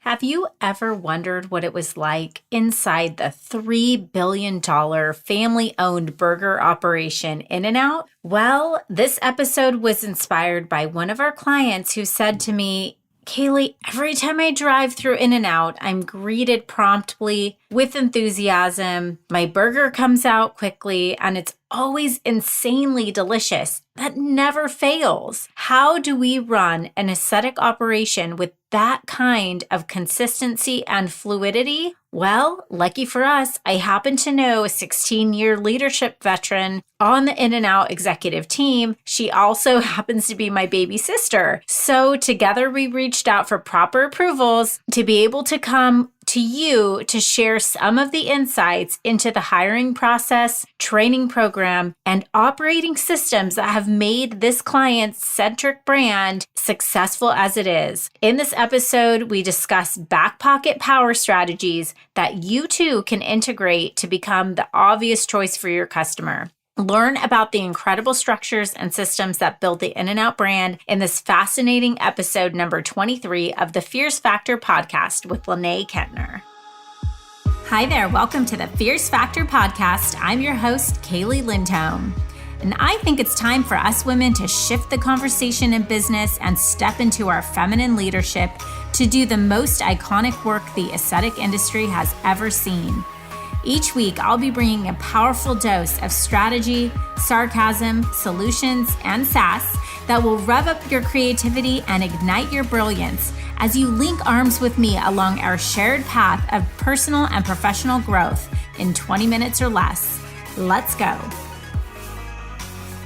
Have you ever wondered what it was like inside the $3 billion family-owned burger operation In-N-Out? Well, this episode was inspired by one of our clients who said to me, Kaeli, every time I drive through In-N-Out, I'm greeted promptly with enthusiasm. My burger comes out quickly, and it's always insanely delicious. That never fails. How do we run an aesthetic operation with that kind of consistency and fluidity? Well, lucky for us, I happen to know a 16-year leadership veteran on the In-N-Out executive team. She also happens to be my baby sister. So together we reached out for proper approvals to be able to come to you to share some of the insights into the hiring process, training program, and operating systems that have made this client's centric brand successful as it is. In this episode, we discuss back pocket power strategies that you too can integrate to become the obvious choice for your customer. Learn about the incredible structures and systems that build the In-N-Out brand in this fascinating episode number 23 of the Fierce Factor podcast with Lene Kentner. Hi there, welcome to the Fierce Factor podcast. I'm your host, Kaeli Lindholm. And I think it's time for us women to shift the conversation in business and step into our feminine leadership to do the most iconic work the aesthetic industry has ever seen. Each week, I'll be bringing a powerful dose of strategy, sarcasm, solutions, and sass that will rev up your creativity and ignite your brilliance as you link arms with me along our shared path of personal and professional growth in 20 minutes or less. Let's go.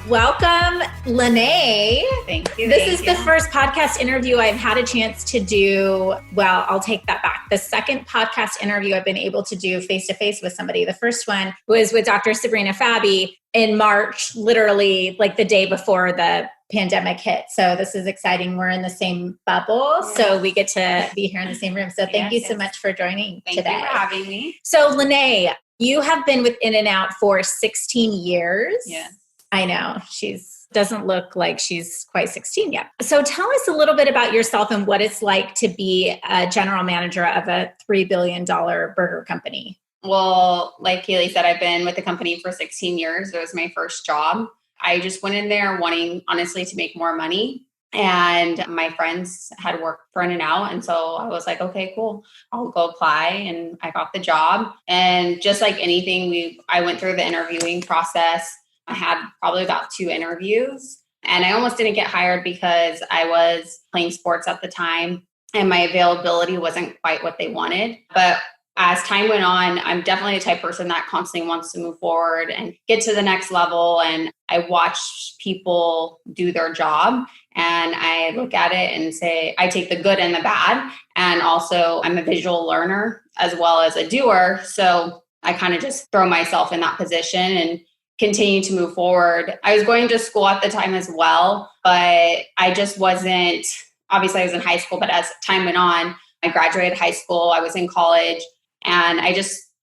Welcome, Lene. Thank you. This is the first podcast interview I've had a chance to do. Well, I'll take that back. The second podcast interview I've been able to do face-to-face with somebody. The first one was with Dr. Sabrina Fabi in March, literally like the day before the pandemic hit. So this is exciting. We're in the same bubble. So we get to be here in the same room. So thank you so much for joining today. Thank you for having me. So Lene, you have been with In-N-Out for 16 years. Yes. I know. Doesn't look like she's quite 16 yet. So tell us a little bit about yourself and what it's like to be a general manager of a $3 billion burger company. Well, like Kaeli said, I've been with the company for 16 years. It was my first job. I just went in there wanting, honestly, to make more money. And my friends had worked for In-N-Out. And so I was like, okay, cool. I'll go apply. And I got the job. And just like anything, I went through the interviewing process. I had probably about 2 interviews, and I almost didn't get hired because I was playing sports at the time and my availability wasn't quite what they wanted. But as time went on, I'm definitely the type of person that constantly wants to move forward and get to the next level. And I watch people do their job and I look at it and say, I take the good and the bad. And also I'm a visual learner as well as a doer. So I kind of just throw myself in that position and continue to move forward. I was going to school at the time as well, but I just wasn't, obviously I was in high school, but as time went on, I graduated high school, I was in college, and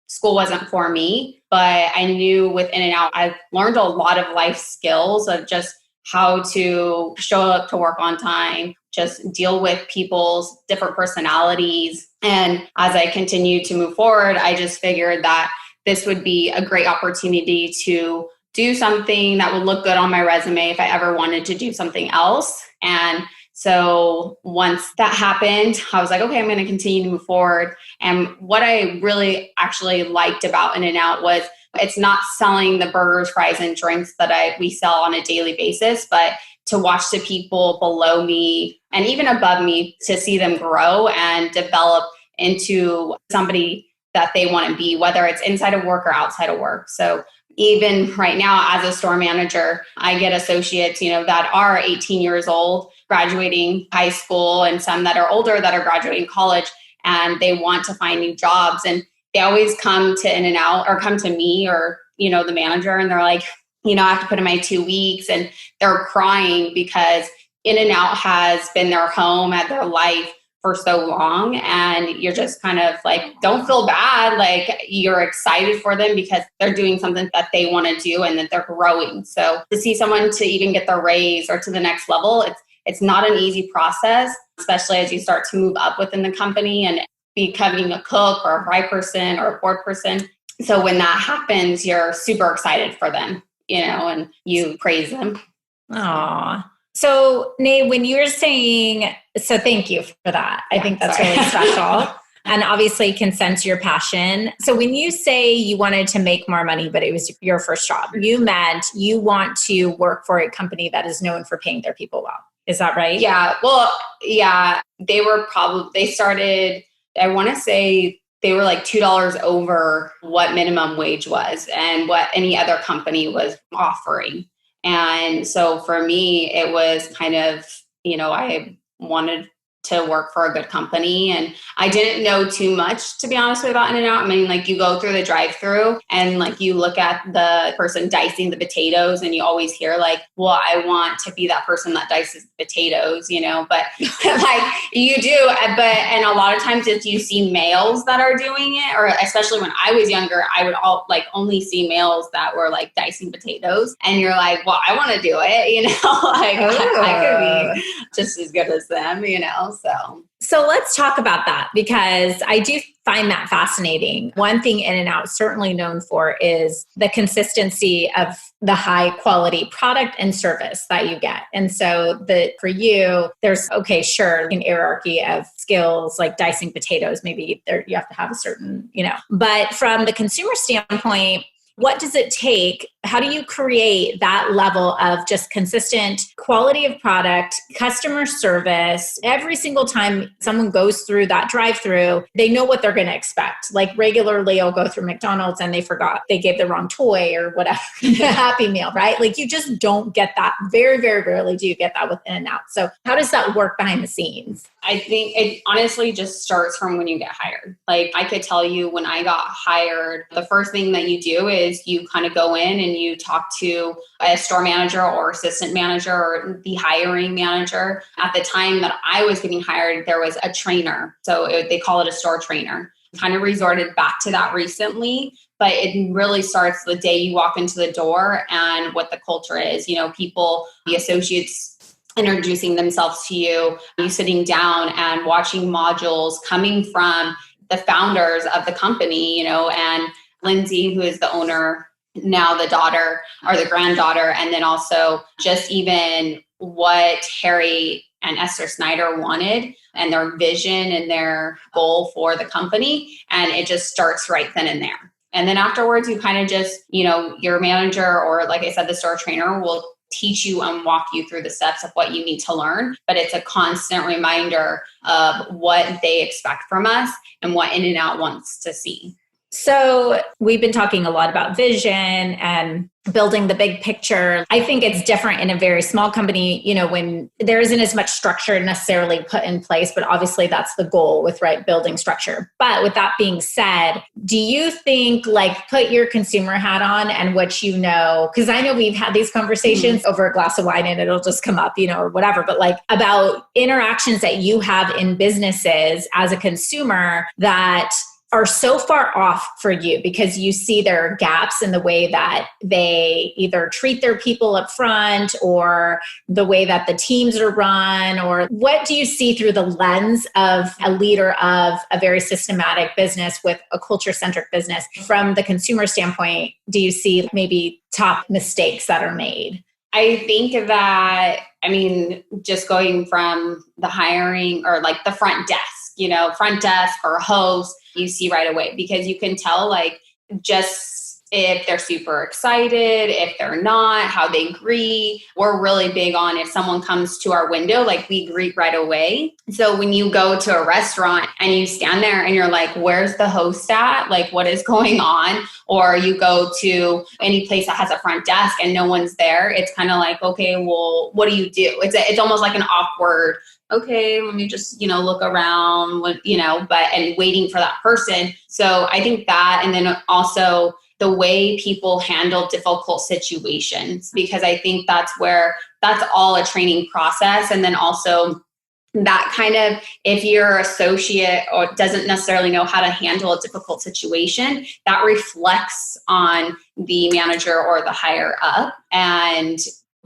school wasn't for me. But I knew with In-N-Out, I've learned a lot of life skills of just how to show up to work on time, just deal with people's different personalities. And as I continued to move forward, I just figured that this would be a great opportunity to do something that would look good on my resume if I ever wanted to do something else. And so once that happened, I was like, okay, I'm going to continue to move forward. And what I really actually liked about In-N-Out was it's not selling the burgers, fries, and drinks that we sell on a daily basis, but to watch the people below me and even above me, to see them grow and develop into somebody that they want to be, whether it's inside of work or outside of work. So even right now as a store manager, I get associates, that are 18 years old, graduating high school, and some that are older that are graduating college, and they want to find new jobs. And they always come to In-N-Out or come to me or, the manager, and they're like, I have to put in my 2 weeks, and they're crying because In-N-Out has been their home and their life for so long, and you're just kind of like, don't feel bad. Like, you're excited for them because they're doing something that they want to do and that they're growing. So to see someone to even get their raise or to the next level, it's not an easy process, especially as you start to move up within the company and becoming a cook or a fry person or a board person. So when that happens, you're super excited for them, and you praise them. Aw. So, Nate, when you're saying, so thank you for that. I think that's really special. And obviously can sense your passion. So when you say you wanted to make more money, but it was your first job, you meant you want to work for a company that is known for paying their people well. Is that right? Yeah. Well, yeah, they started, I want to say they were like $2 over what minimum wage was and what any other company was offering. And so for me, it was kind of, I wanted to work for a good company. And I didn't know too much, to be honest with you, about In-N-Out. I mean, like you go through the drive-through and like you look at the person dicing the potatoes and you always hear like, well, I want to be that person that dices potatoes, but like you do. And a lot of times if you see males that are doing it, or especially when I was younger, I would only see males that were like dicing potatoes. And you're like, well, I want to do it, like I could be just as good as them, So let's talk about that because I do find that fascinating. One thing In-N-Out is certainly known for is the consistency of the high quality product and service that you get. And so for you, there's, okay, sure, an hierarchy of skills like dicing potatoes, maybe you have to have a certain, but from the consumer standpoint, what does it take? How do you create that level of just consistent quality of product, customer service? Every single time someone goes through that drive-through, they know what they're going to expect. Like regularly, I'll go through McDonald's and they gave the wrong toy or whatever, Happy Meal, right? Like you just don't get that. Very, very rarely do you get that with In-N-Out. So how does that work behind the scenes? I think it honestly just starts from when you get hired. Like I could tell you when I got hired, the first thing that you do is you kind of go in and you talk to a store manager or assistant manager or the hiring manager. At the time that I was getting hired, there was a trainer. So they call it a store trainer. Kind of resorted back to that recently, but it really starts the day you walk into the door and what the culture is. People, the associates introducing themselves to you, you sitting down and watching modules coming from the founders of the company, and Lindsay, who is the owner, now the daughter or the granddaughter, and then also just even what Harry and Esther Snyder wanted and their vision and their goal for the company. And it just starts right then and there. And then afterwards, you kind of just, your manager or like I said, the store trainer will teach you and walk you through the steps of what you need to learn. But it's a constant reminder of what they expect from us and what In-N-Out wants to see. So we've been talking a lot about vision and building the big picture. I think it's different in a very small company, when there isn't as much structure necessarily put in place, but obviously that's the goal with building structure. But with that being said, do you think put your consumer hat on and what because I know we've had these conversations over a glass of wine and it'll just come up, or whatever, but about interactions that you have in businesses as a consumer that are so far off for you because you see there are gaps in the way that they either treat their people up front or the way that the teams are run, or what do you see through the lens of a leader of a very systematic business with a culture-centric business? From the consumer standpoint, do you see maybe top mistakes that are made? I think that, just going from the hiring or the front desk or host, you see right away because you can tell just if they're super excited, if they're not, how they greet. We're really big on if someone comes to our window, we greet right away. So when you go to a restaurant and you stand there and you're like, where's the host at? What is going on? Or you go to any place that has a front desk and no one's there. It's kind of okay, well, what do you do? It's almost like an awkward, okay, let me just, look around, and waiting for that person. So I think that, and then also the way people handle difficult situations, because I think that's all a training process. And then also that kind of, if your associate or doesn't necessarily know how to handle a difficult situation, that reflects on the manager or the higher up. And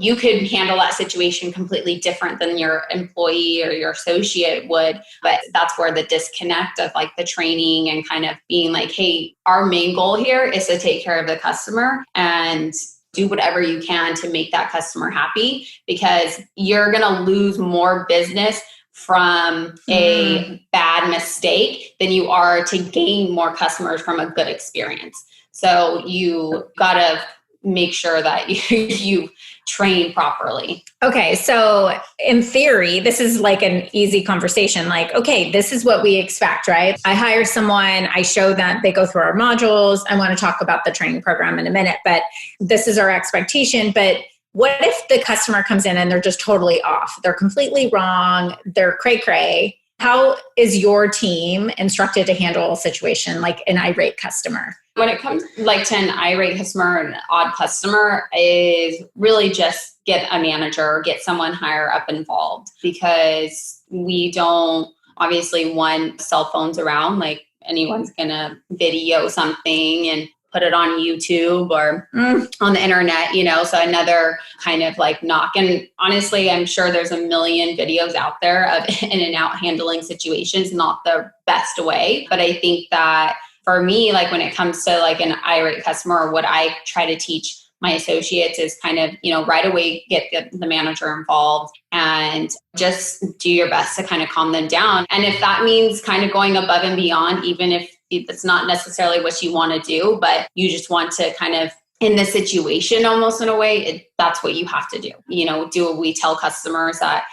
you could handle that situation completely different than your employee or your associate would. But that's where the disconnect of like the training and kind of being like, hey, our main goal here is to take care of the customer and do whatever you can to make that customer happy, because you're going to lose more business from a bad mistake than you are to gain more customers from a good experience. So you got to make sure that you train properly. Okay. So in theory, this is like an easy conversation. Like, okay, this is what we expect, right? I hire someone, I show them, they go through our modules. I want to talk about the training program in a minute, but this is our expectation. But what if the customer comes in and they're just totally off? They're completely wrong. They're cray-cray. How is your team instructed to handle a situation like an irate customer? When it comes like to an irate customer, an odd customer, is really just get a manager or get someone higher up involved, because we don't obviously want cell phones around. Like anyone's going to video something and put it on YouTube or on the internet, so another kind of like knock. And honestly, I'm sure there's a million videos out there of in and out handling situations, not the best way. But I think that for me, like when it comes to like an irate customer, what I try to teach my associates is kind of, right away get the manager involved and just do your best to kind of calm them down. And if that means kind of going above and beyond, even if it's not necessarily what you want to do, but you just want to kind of in the situation almost in a way, that's what you have to do. Do we tell customers that,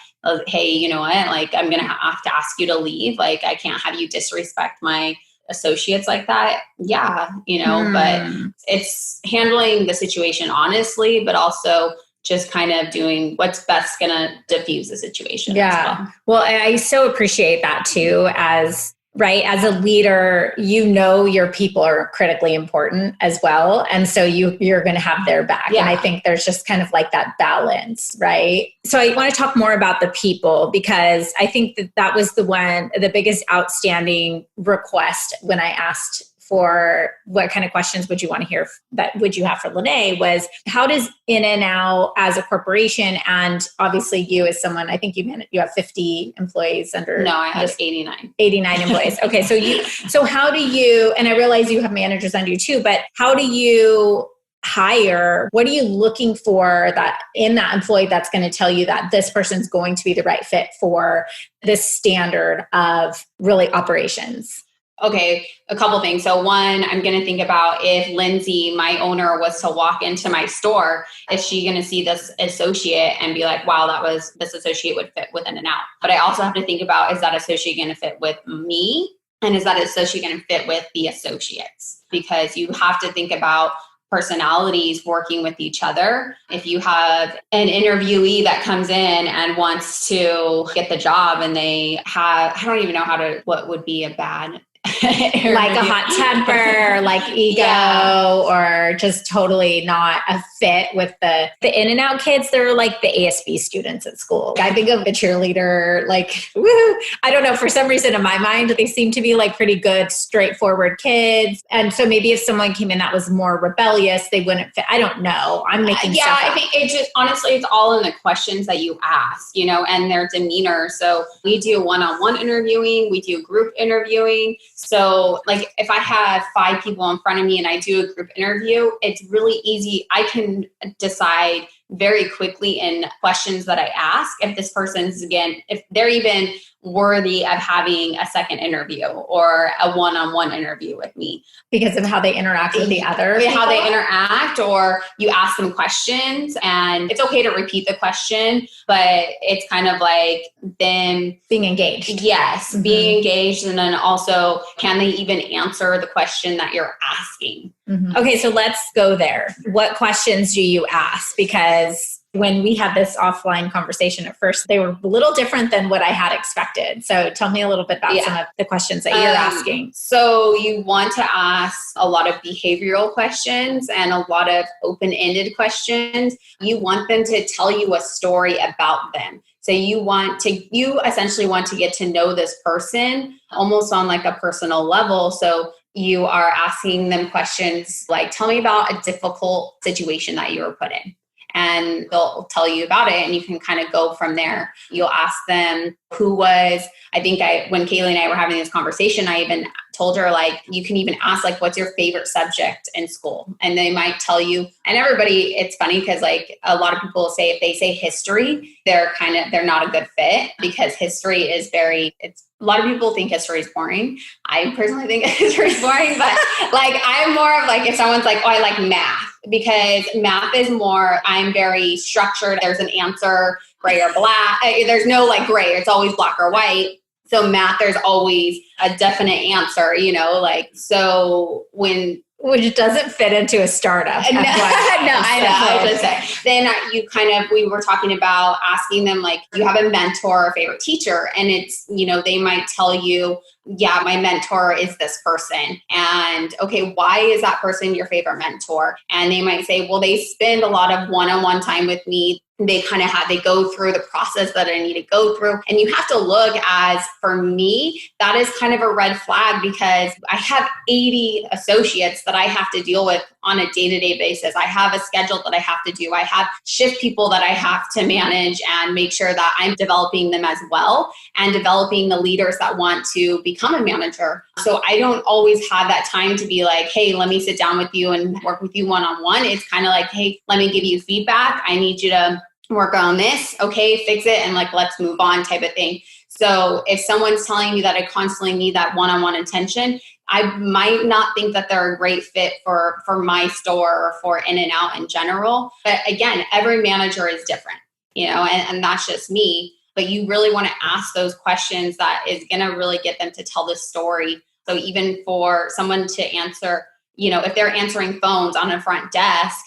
hey, you know what, like I'm going to have to ask you to leave. Like I can't have you disrespect my associates like that. Yeah, but it's handling the situation honestly, but also just kind of doing what's best going to diffuse the situation. Yeah. Well, I so appreciate that too, as a leader, your people are critically important as well. And so you're going to have their back. Yeah. And I think there's just kind of like that balance, right? So I want to talk more about the people, because I think that was the biggest outstanding request when I asked for what kind of questions would you want to hear would you have for Lene, was how does In-N-Out as a corporation, and obviously you as someone, I think you have 50 employees under. No, I have 89 employees. Okay. So how do you, and I realize you have managers under you too, but how do you hire? What are you looking for that in that employee that's going to tell you that this person's going to be the right fit for this standard of really operations? Okay, a couple things. So one, I'm going to think about if Lindsay, my owner, was to walk into my store, is she going to see this associate and be like, wow, this associate would fit with In-N-Out? But I also have to think about, is that associate going to fit with me? And is that associate going to fit with the associates? Because you have to think about personalities working with each other. If you have an interviewee that comes in and wants to get the job and they have, I don't even know what would be a bad like a hot temper, like ego, or just totally not a fit with the In-N-Out kids. They're like the ASB students at school. I think of the cheerleader, like, woo! I don't know, for some reason in my mind, they seem to be like pretty good, straightforward kids. And so maybe if someone came in that was more rebellious, they wouldn't fit. I don't know. I'm making stuff up. I think it just, honestly, it's all in the questions that you ask, and their demeanor. So we do one-on-one interviewing, we do group interviewing. So like if I have 5 people in front of me and I do a group interview, it's really easy. I can decide very quickly in questions that I ask if this person's, again, if they're even worthy of having a second interview or a one-on-one interview with me. Because of how they interact with the others. How they interact, or you ask them questions, and it's okay to repeat the question, but it's kind of like them being engaged. Yes, being engaged. And then also, can they even answer the question that you're asking? Mm-hmm. Okay, so let's go there. What questions do you ask? Because when we had this offline conversation at first, they were a little different than what I had expected. So tell me a little bit about some of the questions that you're asking. So you want to ask a lot of behavioral questions and a lot of open-ended questions. You want them to tell you a story about them. So you essentially want to get to know this person almost on like a personal level. So you are asking them questions like, tell me about a difficult situation that you were put in. and they'll tell you about it and you can kind of go from there. You'll ask them when Kaeli and I were having this conversation, I even told her, like, you can even ask, like, what's your favorite subject in school? And they might tell you, and everybody, it's funny because like a lot of people say, if they say history, they're not a good fit because history is a lot of people think history is boring. I personally think history is boring, but like, I'm more of like, if someone's like, oh, I like math, because math is more, I'm very structured. There's an answer, gray or black. There's no like gray. It's always black or white. So math, there's always a definite answer, which doesn't fit into a startup. No, I know. I was just saying. Then we were talking about asking them, like, you have a mentor or favorite teacher, and it's, they might tell you, yeah, my mentor is this person. And okay, why is that person your favorite mentor? And they might say, well, they spend a lot of one-on-one time with me. They go through the process that I need to go through. And you have to look as, for me, that is kind of a red flag because I have 80 associates that I have to deal with on a day-to-day basis. I have a schedule that I have to do. I have shift people that I have to manage and make sure that I'm developing them as well and developing the leaders that want to become a manager. So I don't always have that time to be like, hey, let me sit down with you and work with you one-on-one. It's kind of like, hey, let me give you feedback. I need you to work on this. Okay, fix it. And like, let's move on type of thing. So if someone's telling me that I constantly need that one-on-one attention, I might not think that they're a great fit for my store or for In-N-Out in general. But again, every manager is different, and that's just me. But you really want to ask those questions that is going to really get them to tell the story. So even for someone to answer, if they're answering phones on a front desk,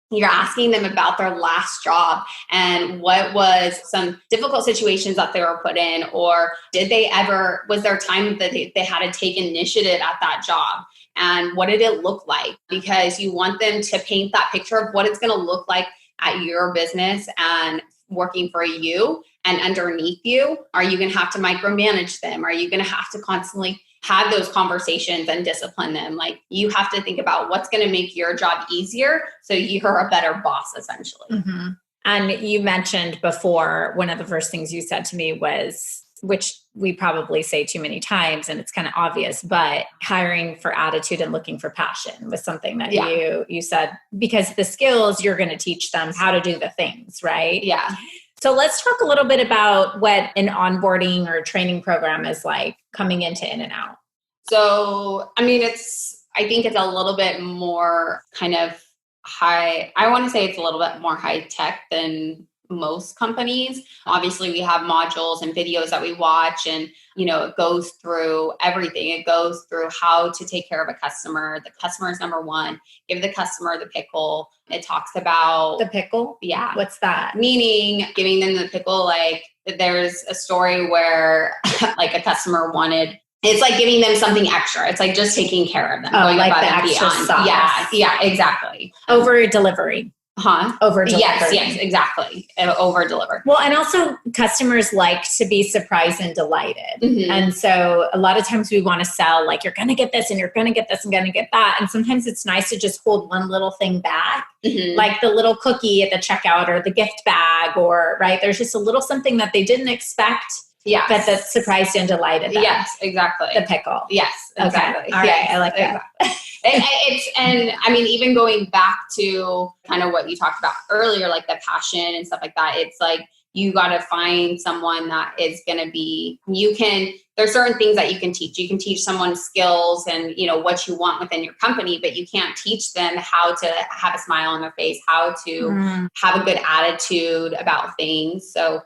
you're asking them about their last job and what was some difficult situations that they were put in, or was there time that they had to take initiative at that job? And what did it look like? Because you want them to paint that picture of what it's going to look like at your business and working for you and underneath you. Are you going to have to micromanage them? Are you going to have to constantly have those conversations and discipline them? Like, you have to think about what's going to make your job easier so you're a better boss, essentially. Mm-hmm. And you mentioned before, one of the first things you said to me was, which we probably say too many times and it's kind of obvious, but hiring for attitude and looking for passion was something that you said, because the skills, you're going to teach them how to do the things, right? Yeah. So let's talk a little bit about what an onboarding or training program is like coming into In-N-Out. So, I think it's a little bit more kind of high. I want to say it's a little bit more high tech than most companies. Obviously, we have modules and videos that we watch, and it goes through everything. It goes through how to take care of a customer. The customer is number one. Give the customer the pickle. It talks about the pickle. Yeah. What's that? Meaning giving them the pickle. Like, there's a story where like a customer wanted. It's like giving them something extra. It's like just taking care of them. Oh, like the extra sauce. Yeah, exactly. Over delivery. Over delivery. Yes, exactly. Over deliver. Well, and also customers like to be surprised and delighted. Mm-hmm. And so a lot of times we want to sell, like, you're going to get this and you're going to get this and going to get that. And sometimes it's nice to just hold one little thing back, like the little cookie at the checkout or the gift bag, or right. There's just a little something that they didn't expect. Yeah, but that surprised and delighted them. Yes, exactly. The pickle. Yes, exactly. Okay. All right, I like that. Even going back to kind of what you talked about earlier, like the passion and stuff like that, it's like you got to find someone that is going to be, there's certain things that you can teach. You can teach someone skills and, what you want within your company, but you can't teach them how to have a smile on their face, how to have a good attitude about things. So,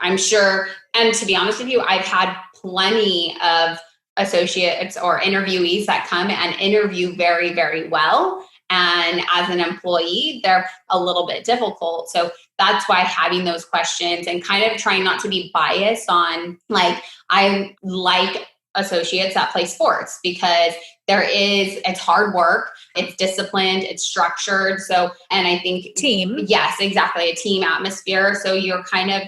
I'm sure, and to be honest with you, I've had plenty of associates or interviewees that come and interview very, very well. And as an employee, they're a little bit difficult. So that's why having those questions and kind of trying not to be biased on, like, I like associates that play sports because it's hard work, it's disciplined, it's structured. So, and I think team. Yes, exactly. A team atmosphere. So you're kind of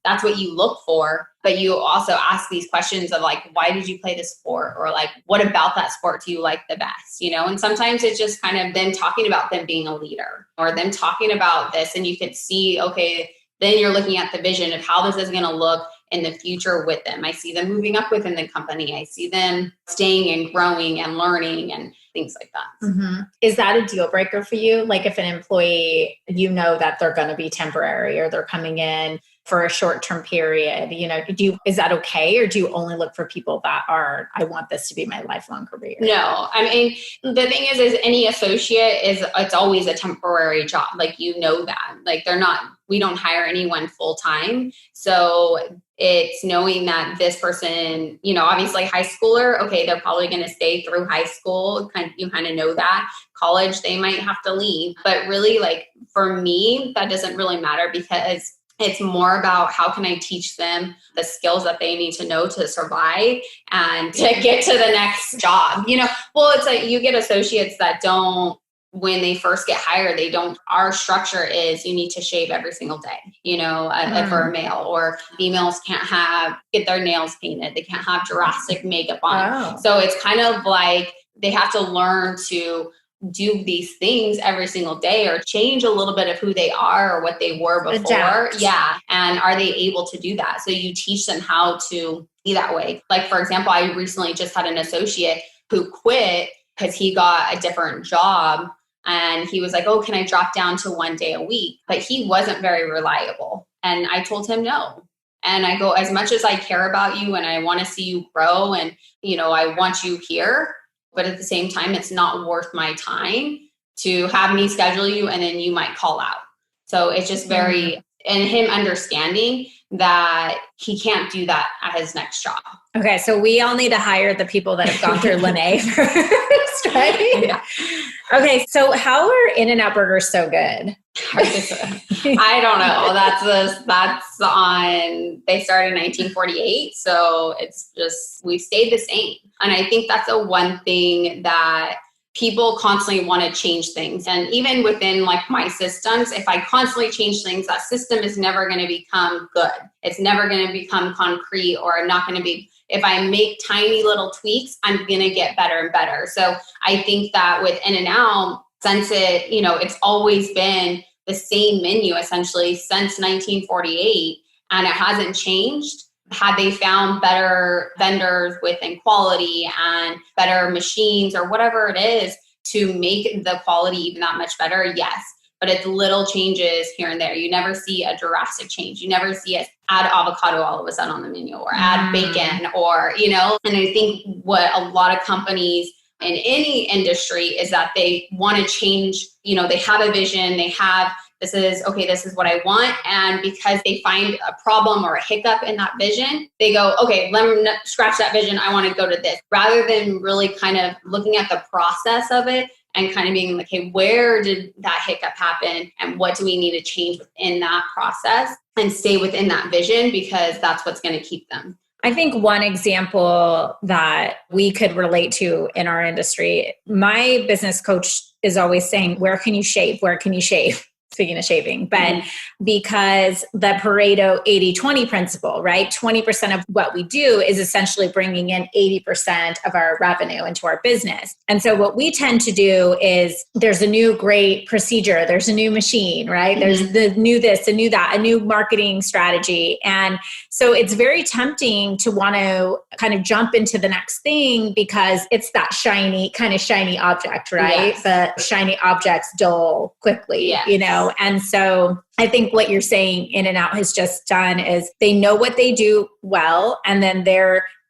that's what you look for. But you also ask these questions of like, why did you play this sport? Or like, what about that sport do you like the best? And sometimes it's just kind of them talking about them being a leader or them talking about this. And you could see, okay, then you're looking at the vision of how this is going to look in the future with them. I see them moving up within the company. I see them staying and growing and learning and things like that. Mm-hmm. Is that a deal breaker for you? Like if an employee, that they're going to be temporary or they're coming in for a short-term period, is that okay? Or do you only look for people that I want this to be my lifelong career? No, I mean, the thing is any associate it's always a temporary job. Like, that, like we don't hire anyone full-time. So it's knowing that this person, obviously high schooler, okay, they're probably going to stay through high school. You kind of know that. College, they might have to leave. But really, like for me, that doesn't really matter because it's more about how can I teach them the skills that they need to know to survive and to get to the next job. Well, it's like you get associates that don't, when they first get hired, our structure is you need to shave every single day, for a male, or females can't get their nails painted. They can't have drastic makeup on. Oh. So it's kind of like they have to learn to do these things every single day or change a little bit of who they are or what they were before. Adapt. Yeah. And are they able to do that? So you teach them how to be that way. Like, for example, I recently just had an associate who quit because he got a different job and he was like, oh, can I drop down to 1 day a week? But he wasn't very reliable. And I told him no. And I go, as much as I care about you and I want to see you grow and, I want you here, but at the same time, it's not worth my time to have me schedule you and then you might call out. So it's just and him understanding that he can't do that at his next job. Okay, so we all need to hire the people that have gone through Lene first, right? Yeah. Okay, so how are In-N-Out burgers so good? I don't know. That's on, they started in 1948. So it's just, we've stayed the same. And I think that's the one thing that people constantly want to change things. And even within like my systems, if I constantly change things, that system is never going to become good. It's never going to become concrete or not going to be, if I make tiny little tweaks, I'm going to get better and better. So I think that with In-N-Out, since it's always been the same menu essentially since 1948 and it hasn't changed. Had they found better vendors within quality and better machines or whatever it is to make the quality even that much better? Yes. But it's little changes here and there. You never see a drastic change. You never see us add avocado all of a sudden on the menu or add bacon or, and I think what a lot of companies in any industry is that they want to change, they have a vision, this is what I want. And because they find a problem or a hiccup in that vision, they go, okay, let me scratch that vision. I want to go to this, rather than really kind of looking at the process of it and kind of being like, hey, where did that hiccup happen? And what do we need to change within that process and stay within that vision? Because that's what's going to keep them. I think one example that we could relate to in our industry, my business coach is always saying, where can you shave? Where can you shave? Speaking of shaving, but because the Pareto 80-20 principle, right? 20% of what we do is essentially bringing in 80% of our revenue into our business. And so what we tend to do is there's a new great procedure, there's a new machine, right? There's the new this, a new that, a new marketing strategy. And so it's very tempting to want to kind of jump into the next thing because it's that shiny object, right? Yes. The shiny objects dull quickly, And so I think what you're saying In-N-Out has just done is they know what they do well, and then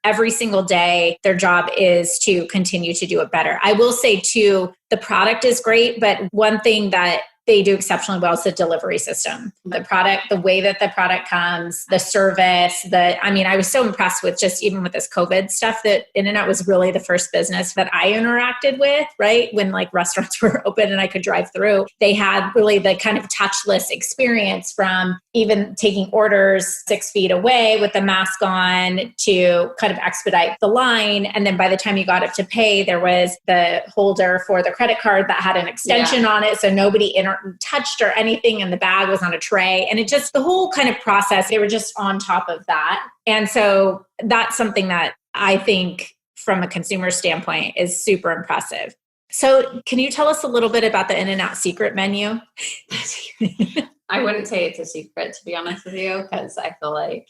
every single day, their job is to continue to do it better. I will say too, the product is great, but one thing that they do exceptionally well is the delivery system. The product, the way that the product comes, the service, I was so impressed with just even with this COVID stuff that In-N-Out was really the first business that I interacted with, right? When like restaurants were open and I could drive through, they had really the kind of touchless experience from even taking orders 6 feet away with the mask on to kind of expedite the line. And then by the time you got up to pay, there was the holder for the credit card that had an extension on it. So nobody touched or anything, and the bag was on a tray. And it just, the whole kind of process, they were just on top of that. And so that's something that I think from a consumer standpoint is super impressive. So can you tell us a little bit about the In-N-Out secret menu? I wouldn't say it's a secret, to be honest with you, because I feel like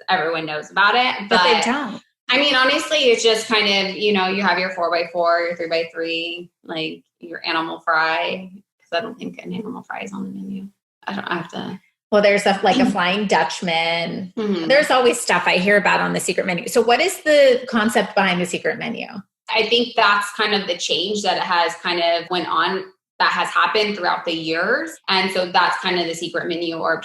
everyone knows about it. But they don't. I mean, honestly, it's just kind of, you have your 4x4, your 3x3, like your animal fry, because I don't think an animal fry is on the menu. I have to. Well, there's a Flying Dutchman. Mm-hmm. There's always stuff I hear about on the secret menu. So what is the concept behind the secret menu? I think that's kind of the change that has kind of went on, that has happened throughout the years. And so that's kind of the secret menu, or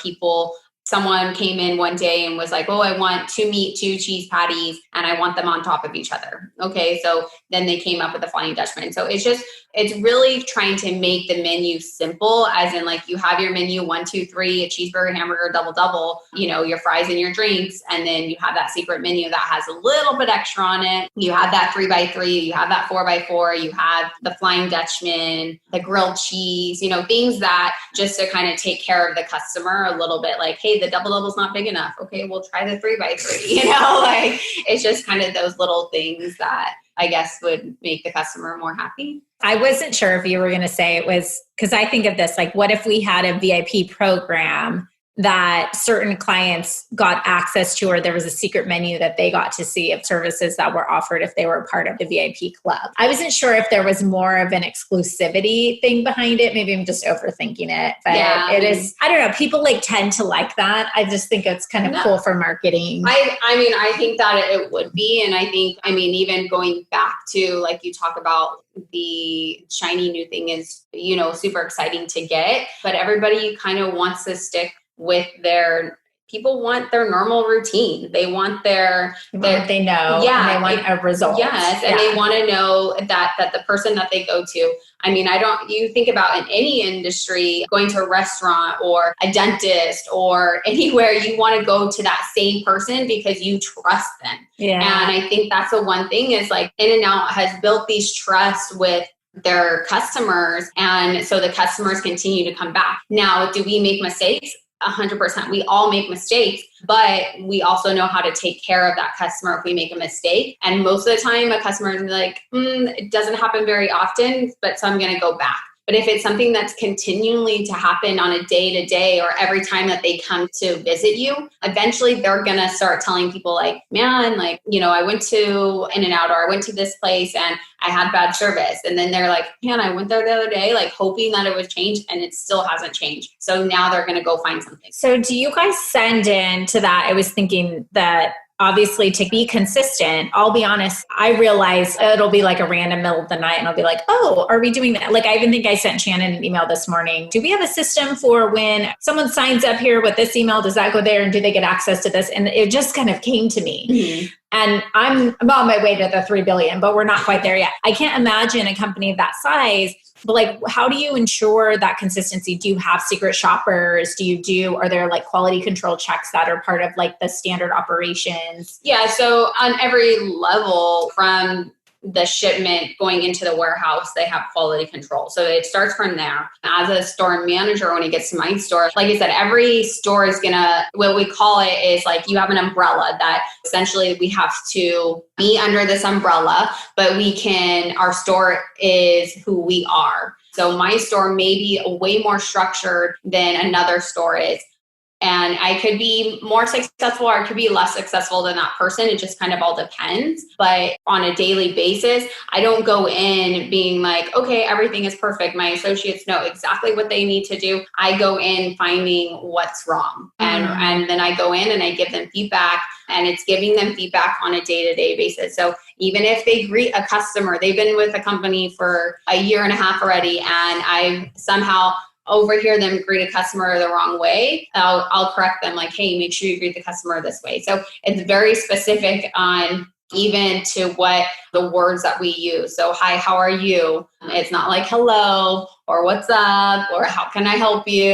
someone came in one day and was like, oh, I want 2 meat, 2 cheese patties, and I want them on top of each other. Okay. So then they came up with the Flying Dutchman. So it's really trying to make the menu simple, as in like you have your menu 1, 2, 3, a cheeseburger, hamburger, double, your fries and your drinks. And then you have that secret menu that has a little bit extra on it. You have that 3x3, you have that 4x4, you have the Flying Dutchman, the grilled cheese, things that just to kind of take care of the customer a little bit, like, hey, the double's not big enough. Okay, we'll try the 3x3, like it's just kind of those little things that I guess would make the customer more happy. I wasn't sure if you were going to say it was, because I think of this, like, what if we had a VIP program that certain clients got access to, or there was a secret menu that they got to see of services that were offered if they were part of the VIP club. I wasn't sure if there was more of an exclusivity thing behind it. Maybe I'm just overthinking it, but I don't know. People tend to like that. I just think it's kind of cool for marketing. I think that it would be. And I think, even going back to like you talk about the shiny new thing is, super exciting to get, but everybody kind of wants to stick with people want their normal routine. They want they know, and they want a result. Yes. And they want to know that the person that they go to, you think about in any industry, going to a restaurant or a dentist or anywhere, you want to go to that same person because you trust them. Yeah. And I think that's the one thing is like In-N-Out has built these trust with their customers. And so the customers continue to come back. Now, do we make mistakes? 100%. We all make mistakes, but we also know how to take care of that customer if we make a mistake. And most of the time a customer is like, it doesn't happen very often, but so I'm going to go back. But if it's something that's continually to happen on a day-to-day or every time that they come to visit you, eventually they're going to start telling people like, man, like, I went to In-N-Out or I went to this place and I had bad service. And then they're like, man, I went there the other day, like hoping that it would change, and it still hasn't changed. So now they're going to go find something. So do you guys send in to that? I was thinking that obviously to be consistent, I'll be honest, I realize it'll be like a random middle of the night and I'll be like, oh, are we doing that? Like, I even think I sent Shannon an email this morning. Do we have a system for when someone signs up here with this email, does that go there and do they get access to this? And it just kind of came to me. Mm-hmm. And I'm on my way to the 3 billion, but we're not quite there yet. I can't imagine a company of that size. But like, how do you ensure that consistency? Do you have secret shoppers? Are there like quality control checks that are part of like the standard operations? Yeah. So on every level, from the shipment going into the warehouse, they have quality control. So it starts from there. As a store manager, when it gets to my store, like I said, every store is what we call it is like you have an umbrella that essentially we have to be under this umbrella, but our store is who we are. So my store may be way more structured than another store is. And I could be more successful or I could be less successful than that person. It just kind of all depends. But on a daily basis, I don't go in being like, okay, everything is perfect. My associates know exactly what they need to do. I go in finding what's wrong. And then I go in and I give them feedback, and it's giving them feedback on a day-to-day basis. So even if they greet a customer, they've been with a company for a year and a half already, and I've somehow overhear them greet a customer the wrong way, I'll correct them like, hey, make sure you greet the customer this way. So it's very specific on even to what the words that we use. So, hi, how are you? It's not like hello or what's up or how can I help you?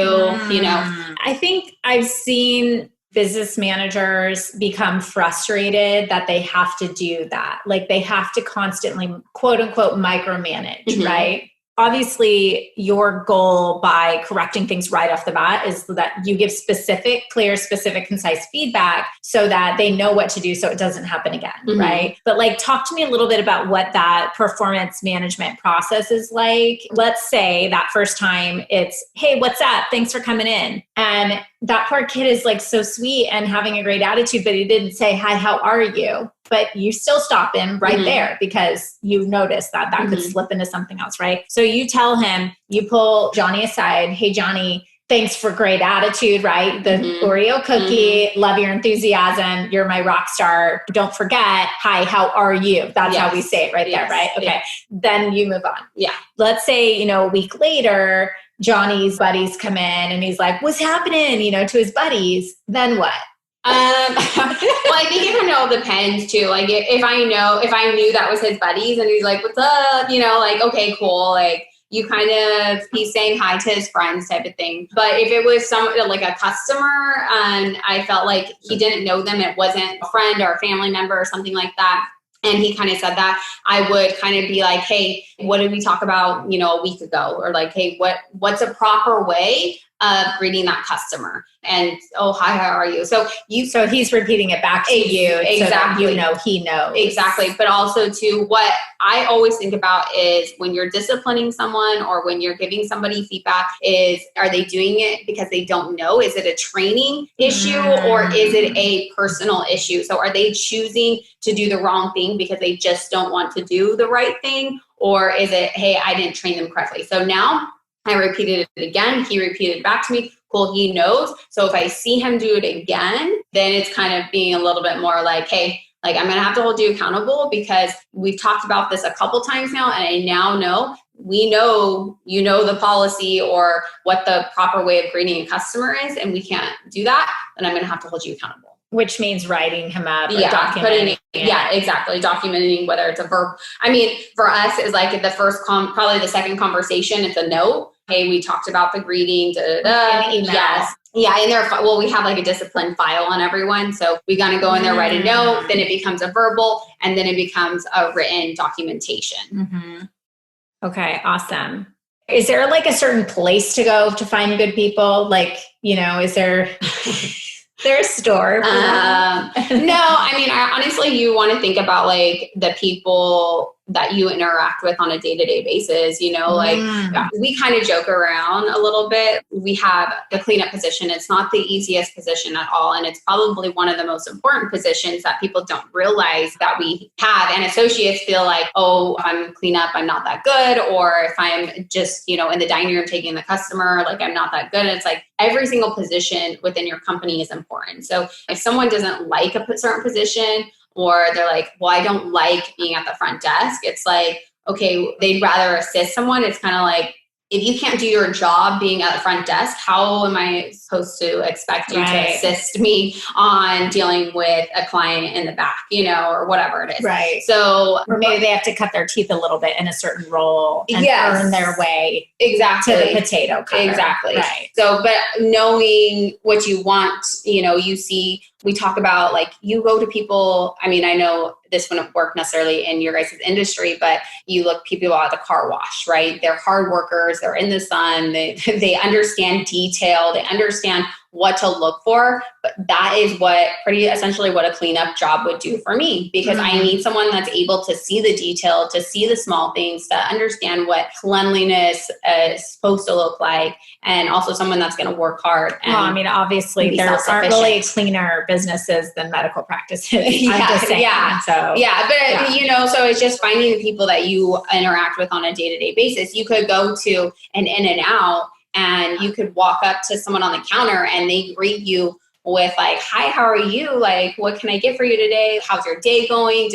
You know, I think I've seen business managers become frustrated that they have to do that. Like they have to constantly, quote unquote, micromanage, right? Obviously, your goal by correcting things right off the bat is that you give specific, clear, specific, concise feedback so that they know what to do so it doesn't happen again, right? But like, talk to me a little bit about what that performance management process is like. Let's say that first time it's, hey, what's up? Thanks for coming in. And that poor kid is like so sweet and having a great attitude, but he didn't say, hi, how are you? But you still stop him right there because you notice that could slip into something else, right? So you tell him, you pull Johnny aside, hey, Johnny, thanks for great attitude, right? The Oreo cookie, love your enthusiasm. You're my rock star. Don't forget, hi, how are you? That's how we say it right there, right? Okay. Then you move on. Yeah. Let's say, a week later, Johnny's buddies come in and he's like, what's happening, to his buddies? Then what? Well, I think it kind of all depends too. Like if I knew that was his buddies and he's like, what's up? Like, okay, cool. Like you he's saying hi to his friends type of thing. But if it was like a customer and I felt like he didn't know them, it wasn't a friend or a family member or something like that, and he kind of said that, I would kind of be like, hey, what did we talk about, a week ago? Or like, hey, what's a proper way of greeting that customer? And, oh, hi, how are you? So he's repeating it back to you. Exactly. So that he knows. Exactly. But also too, what I always think about is when you're disciplining someone or when you're giving somebody feedback are they doing it because they don't know? Is it a training issue or is it a personal issue? So are they choosing to do the wrong thing because they just don't want to do the right thing? Or is it, hey, I didn't train them correctly? So now I repeated it again. He repeated it back to me. Cool, he knows. So if I see him do it again, then it's kind of being a little bit more like, hey, like I'm going to have to hold you accountable because we've talked about this a couple times now. And I now know, the policy or what the proper way of greeting a customer is, and we can't do that. Then I'm going to have to hold you accountable. Which means writing him up or documenting. Yeah, exactly. Documenting whether it's a verb. I mean, for us, is like the first, probably the second conversation, it's a note. Hey, we talked about the greeting. Yes. Yeah. In there, we have like a discipline file on everyone. So we got to go in there, write a note, then it becomes a verbal, and then it becomes a written documentation. Okay, awesome. Is there like a certain place to go to find good people? Like, is there... There's a store. No, I mean, honestly, you want to think about like the people that you interact with on a day-to-day basis, like we kind of joke around a little bit. We have the cleanup position. It's not the easiest position at all. And it's probably one of the most important positions that people don't realize that we have. And associates feel like, oh, if I'm cleanup, I'm not that good. Or if I'm just, in the dining room taking the customer, like I'm not that good. And it's like every single position within your company is important. So if someone doesn't like a certain position, or they're like, well, I don't like being at the front desk. It's like, okay, they'd rather assist someone. It's kind of like, if you can't do your job being at the front desk, how am I supposed to expect you to assist me on dealing with a client in the back, or whatever it is. Right. So, or maybe they have to cut their teeth a little bit in a certain role and earn their way to the potato cutter. Exactly. Right. So, but knowing what you want, you see, we talk about like you go to people. I mean, I know this wouldn't work necessarily in your guys' industry, but you look people at the car wash, right? They're hard workers. They're in the sun. They understand detail. They understand what to look for. But that is essentially what a cleanup job would do for me, because I need someone that's able to see the detail, to see the small things, to understand what cleanliness is supposed to look like, and also someone that's going to work hard. And well, I mean, obviously there aren't really cleaner businesses than medical practices. I'm just saying. So it's just finding the people that you interact with on a day-to-day basis. You could go to an In-N-Out and you could walk up to someone on the counter and they greet you with like, hi, how are you? Like, what can I get for you today? How's your day going?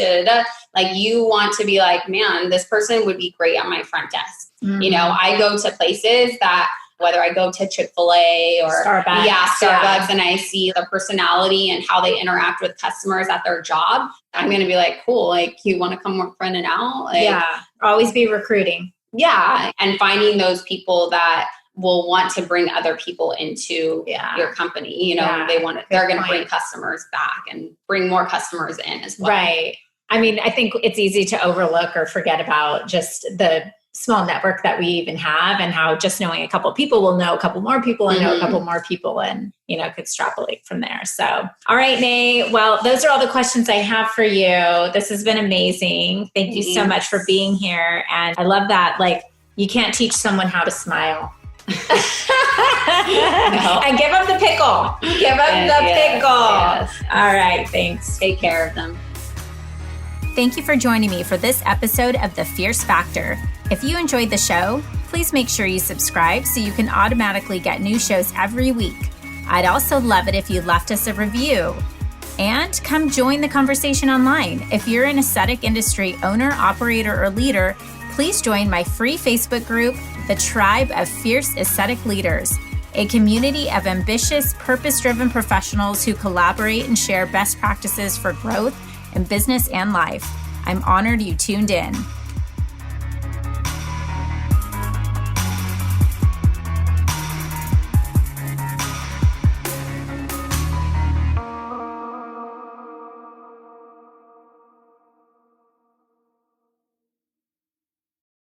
Like you want to be like, man, this person would be great at my front desk. I go to places that whether I go to Chick-fil-A or Starbucks, and I see the personality and how they interact with customers at their job, I'm going to be like, cool, like, you want to come work for In-N-Out? Like, always be recruiting. Yeah. And finding those people that will want to bring other people into your company. They're going to bring customers back and bring more customers in as well. Right. I mean, I think it's easy to overlook or forget about just the small network that we even have, and how just knowing a couple of people will know a couple more people and know a couple more people, and, could extrapolate from there. So, all right, Nay. Well, those are all the questions I have for you. This has been amazing. Thank you so much for being here. And I love that. Like, you can't teach someone how to smile. No. And give them the pickle. Give them the pickle. Yes. All right. Thanks. Take care of them. Thank you for joining me for this episode of The Fierce Factor. If you enjoyed the show, please make sure you subscribe so you can automatically get new shows every week. I'd also love it if you left us a review. And come join the conversation online. If you're an aesthetic industry owner, operator, or leader, please join my free Facebook group, The Tribe of Fierce Aesthetic Leaders, a community of ambitious, purpose-driven professionals who collaborate and share best practices for growth in business and life. I'm honored you tuned in.